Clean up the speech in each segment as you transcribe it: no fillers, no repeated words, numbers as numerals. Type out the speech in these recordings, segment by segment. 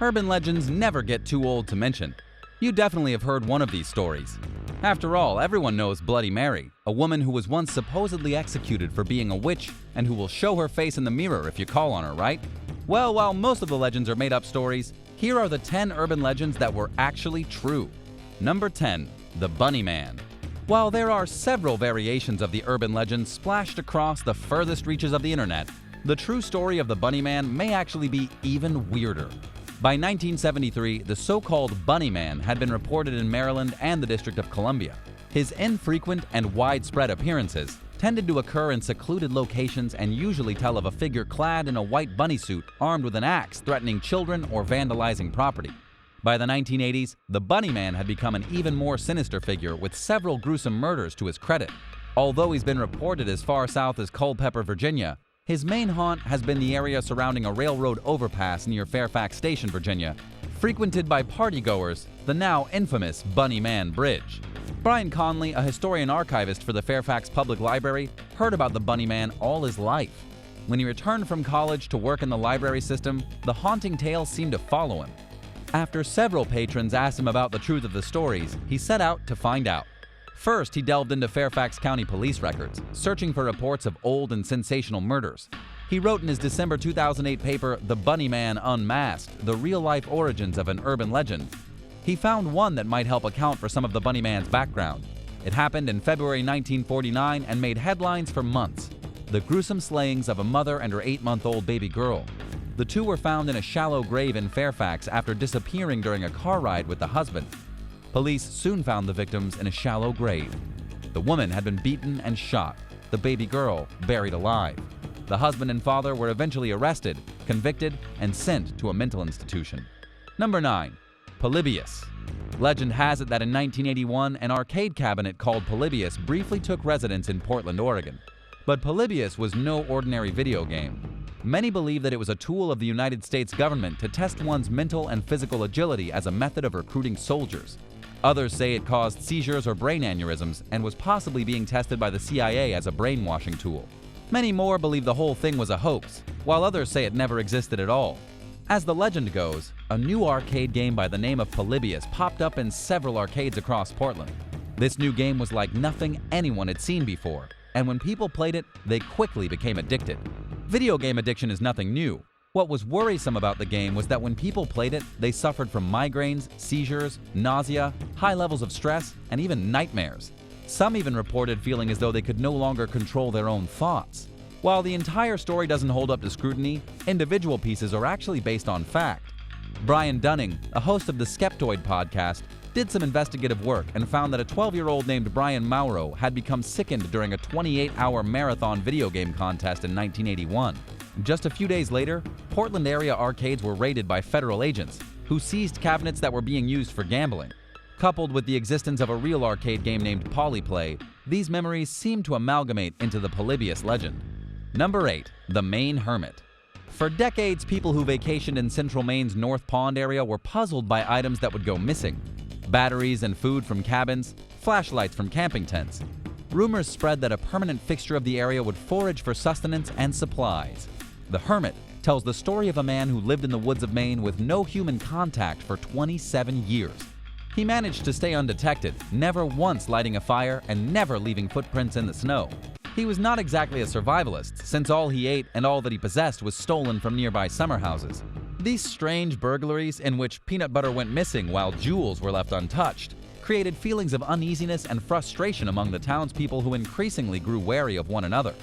Urban legends never get too old to mention. You definitely have heard one of these stories. After all, everyone knows Bloody Mary, a woman who was once supposedly executed for being a witch and who will show her face in the mirror if you call on her, right? Well, while most of the legends are made-up stories, here are the 10 urban legends that were actually true. Number 10. The Bunny Man. While there are several variations of the urban legend splashed across the furthest reaches of the internet, the true story of the Bunny Man may actually be even weirder. By 1973, the so-called Bunny Man had been reported in Maryland and the District of Columbia. His infrequent and widespread appearances tended to occur in secluded locations and usually tell of a figure clad in a white bunny suit armed with an axe threatening children or vandalizing property. By the 1980s, the Bunny Man had become an even more sinister figure with several gruesome murders to his credit. Although he's been reported as far south as Culpeper, Virginia, his main haunt has been the area surrounding a railroad overpass near Fairfax Station, Virginia, frequented by partygoers, the now infamous Bunny Man Bridge. Brian Conley, a historian archivist for the Fairfax Public Library, heard about the Bunny Man all his life. When he returned from college to work in the library system, the haunting tale seemed to follow him. After several patrons asked him about the truth of the stories, he set out to find out. First, he delved into Fairfax County police records, searching for reports of old and sensational murders. He wrote in his December 2008 paper, The Bunny Man Unmasked, The Real-Life Origins of an Urban Legend. He found one that might help account for some of the Bunny Man's background. It happened in February 1949 and made headlines for months. The gruesome slayings of a mother and her 8-month-old baby girl. The two were found in a shallow grave in Fairfax after disappearing during a car ride with the husband. Police soon found the victims in a shallow grave. The woman had been beaten and shot, the baby girl buried alive. The husband and father were eventually arrested, convicted, and sent to a mental institution. Number 9. Polybius. Legend has it that in 1981, an arcade cabinet called Polybius briefly took residence in Portland, Oregon. But Polybius was no ordinary video game. Many believe that it was a tool of the United States government to test one's mental and physical agility as a method of recruiting soldiers. Others say it caused seizures or brain aneurysms and was possibly being tested by the CIA as a brainwashing tool. Many more believe the whole thing was a hoax, while others say it never existed at all. As the legend goes, a new arcade game by the name of Polybius popped up in several arcades across Portland. This new game was like nothing anyone had seen before, and when people played it, they quickly became addicted. Video game addiction is nothing new. What was worrisome about the game was that when people played it, they suffered from migraines, seizures, nausea, high levels of stress, and even nightmares. Some even reported feeling as though they could no longer control their own thoughts. While the entire story doesn't hold up to scrutiny, individual pieces are actually based on fact. Brian Dunning, a host of the Skeptoid podcast, did some investigative work and found that a 12-year-old named Brian Mauro had become sickened during a 28-hour marathon video game contest in 1981. Just a few days later, Portland area arcades were raided by federal agents, who seized cabinets that were being used for gambling. Coupled with the existence of a real arcade game named Polyplay, these memories seem to amalgamate into the Polybius legend. Number 8. The Main Hermit. For decades, people who vacationed in central Maine's North Pond area were puzzled by items that would go missing. Batteries and food from cabins, flashlights from camping tents. Rumors spread that a permanent fixture of the area would forage for sustenance and supplies. The Hermit tells the story of a man who lived in the woods of Maine with no human contact for 27 years. He managed to stay undetected, never once lighting a fire and never leaving footprints in the snow. He was not exactly a survivalist, since all he ate and all that he possessed was stolen from nearby summer houses. These strange burglaries, in which peanut butter went missing while jewels were left untouched, created feelings of uneasiness and frustration among the townspeople who increasingly grew wary of one another.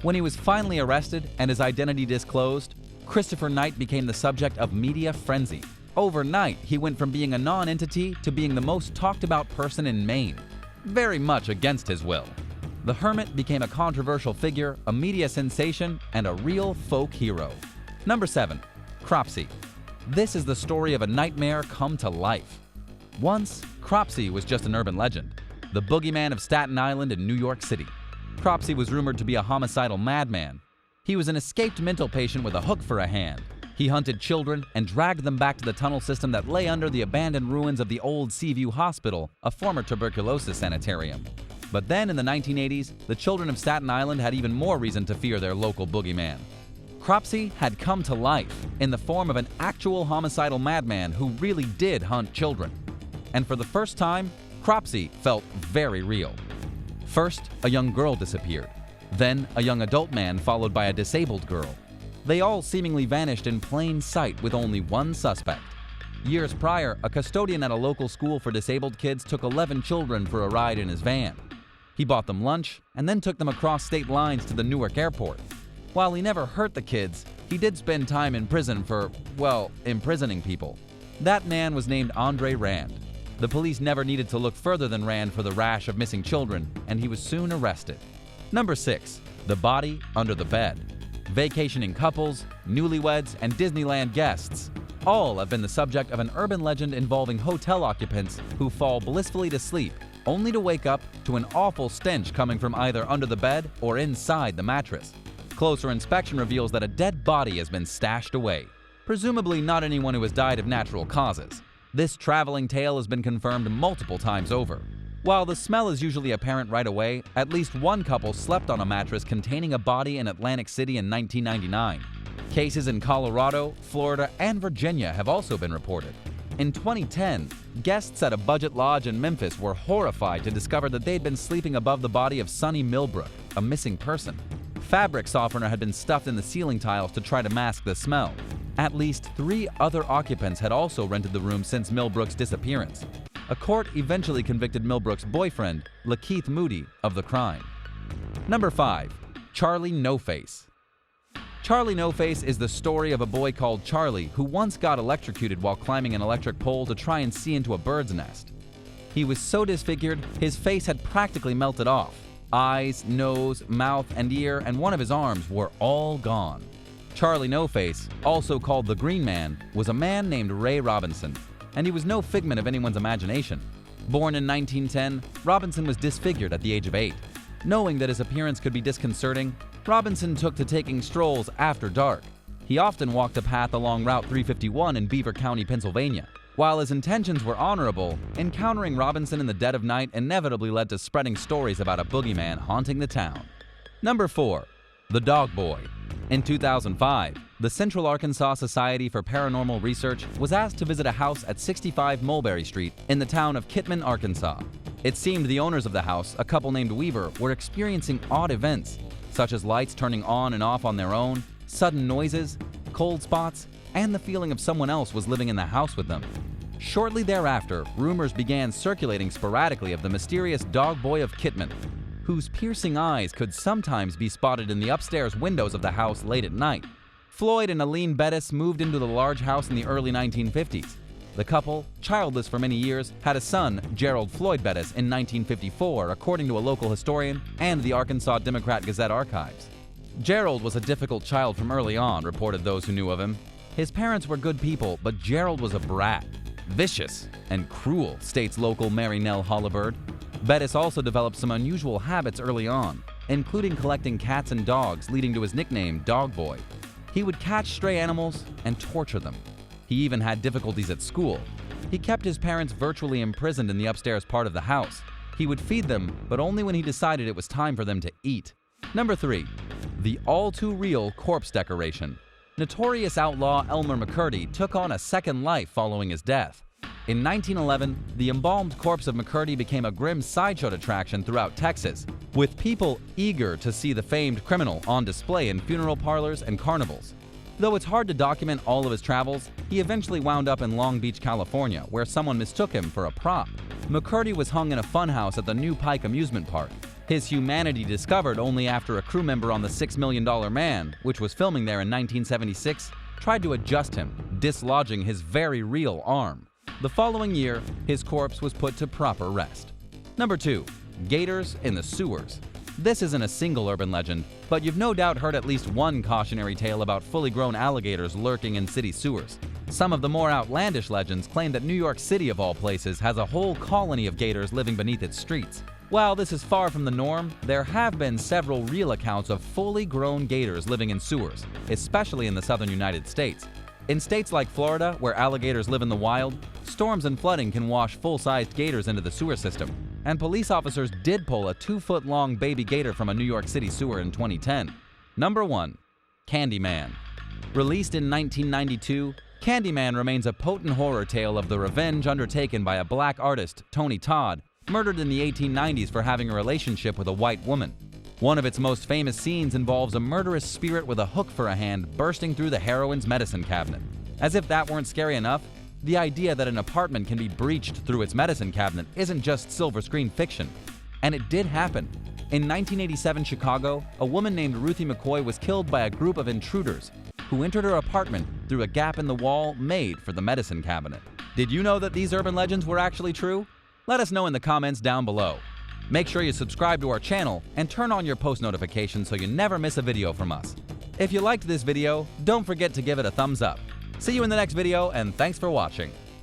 When he was finally arrested and his identity disclosed, Christopher Knight became the subject of media frenzy. Overnight, he went from being a non-entity to being the most talked-about person in Maine, very much against his will. The Hermit became a controversial figure, a media sensation, and a real folk hero. Number 7. Cropsey. This is the story of a nightmare come to life. Once, Cropsey was just an urban legend, the boogeyman of Staten Island in New York City. Cropsey was rumored to be a homicidal madman. He was an escaped mental patient with a hook for a hand. He hunted children and dragged them back to the tunnel system that lay under the abandoned ruins of the old Seaview Hospital, a former tuberculosis sanitarium. But then in the 1980s, the children of Staten Island had even more reason to fear their local boogeyman. Cropsey had come to life in the form of an actual homicidal madman who really did hunt children. And for the first time, Cropsey felt very real. First, a young girl disappeared. Then, a young adult man followed by a disabled girl. They all seemingly vanished in plain sight with only one suspect. Years prior, a custodian at a local school for disabled kids took 11 children for a ride in his van. He bought them lunch and then took them across state lines to the Newark airport. While he never hurt the kids, he did spend time in prison for, well, imprisoning people. That man was named Andre Rand. The police never needed to look further than Rand for the rash of missing children, and he was soon arrested. Number 6. The body under the bed. Vacationing couples, newlyweds, and Disneyland guests all have been the subject of an urban legend involving hotel occupants who fall blissfully to sleep only to wake up to an awful stench coming from either under the bed or inside the mattress. Closer inspection reveals that a dead body has been stashed away, presumably not anyone who has died of natural causes. This traveling tale has been confirmed multiple times over. While the smell is usually apparent right away, at least one couple slept on a mattress containing a body in Atlantic City in 1999. Cases in Colorado, Florida, and Virginia have also been reported. In 2010, guests at a budget lodge in Memphis were horrified to discover that they'd been sleeping above the body of Sonny Millbrook, a missing person. Fabric softener had been stuffed in the ceiling tiles to try to mask the smell. At least 3 other occupants had also rented the room since Millbrook's disappearance. A court eventually convicted Millbrook's boyfriend, Lakeith Moody, of the crime. Number 5. Charlie No Face. Charlie No Face is the story of a boy called Charlie who once got electrocuted while climbing an electric pole to try and see into a bird's nest. He was so disfigured, his face had practically melted off. Eyes, nose, mouth, and ear, and one of his arms were all gone. Charlie No Face, also called the Green Man, was a man named Ray Robinson, and he was no figment of anyone's imagination. Born in 1910, Robinson was disfigured at the age of 8. Knowing that his appearance could be disconcerting, Robinson took to taking strolls after dark. He often walked a path along Route 351 in Beaver County, Pennsylvania. While his intentions were honorable, encountering Robinson in the dead of night inevitably led to spreading stories about a boogeyman haunting the town. Number 4. The Dog Boy. In 2005, the Central Arkansas Society for Paranormal Research was asked to visit a house at 65 Mulberry Street in the town of Kitman, Arkansas. It seemed the owners of the house, a couple named Weaver, were experiencing odd events, such as lights turning on and off on their own, sudden noises, cold spots, and the feeling of someone else was living in the house with them. Shortly thereafter, rumors began circulating sporadically of the mysterious Dog Boy of Kitman, whose piercing eyes could sometimes be spotted in the upstairs windows of the house late at night. Floyd and Aline Bettis moved into the large house in the early 1950s. The couple, childless for many years, had a son, Gerald Floyd Bettis, in 1954, according to a local historian and the Arkansas Democrat-Gazette archives. Gerald was a difficult child from early on, reported those who knew of him. His parents were good people, but Gerald was a brat. Vicious and cruel, states local Mary Nell Hollibird. Bettis also developed some unusual habits early on, including collecting cats and dogs, leading to his nickname, Dog Boy. He would catch stray animals and torture them. He even had difficulties at school. He kept his parents virtually imprisoned in the upstairs part of the house. He would feed them, but only when he decided it was time for them to eat. Number 3. The all-too-real corpse decoration. Notorious outlaw Elmer McCurdy took on a second life following his death. In 1911, the embalmed corpse of McCurdy became a grim sideshow attraction throughout Texas, with people eager to see the famed criminal on display in funeral parlors and carnivals. Though it's hard to document all of his travels, he eventually wound up in Long Beach, California, where someone mistook him for a prop. McCurdy was hung in a funhouse at the New Pike amusement park. His humanity discovered only after a crew member on the $6 Million Man, which was filming there in 1976, tried to adjust him, dislodging his very real arm. The following year, his corpse was put to proper rest. Number 2. Gators in the sewers. This isn't a single urban legend, but you've no doubt heard at least one cautionary tale about fully grown alligators lurking in city sewers. Some of the more outlandish legends claim that New York City, of all places, has a whole colony of gators living beneath its streets. While this is far from the norm, there have been several real accounts of fully grown gators living in sewers, especially in the southern United States. In states like Florida, where alligators live in the wild, storms and flooding can wash full-sized gators into the sewer system, and police officers did pull a 2-foot-long baby gator from a New York City sewer in 2010. Number 1. Candyman. Released in 1992, Candyman remains a potent horror tale of the revenge undertaken by a black artist, Tony Todd, murdered in the 1890s for having a relationship with a white woman. One of its most famous scenes involves a murderous spirit with a hook for a hand bursting through the heroine's medicine cabinet. As if that weren't scary enough, the idea that an apartment can be breached through its medicine cabinet isn't just silver screen fiction. And it did happen. In 1987 Chicago, a woman named Ruthie McCoy was killed by a group of intruders who entered her apartment through a gap in the wall made for the medicine cabinet. Did you know that these urban legends were actually true? Let us know in the comments down below. Make sure you subscribe to our channel and turn on your post notifications so you never miss a video from us. If you liked this video, don't forget to give it a thumbs up. See you in the next video, and thanks for watching.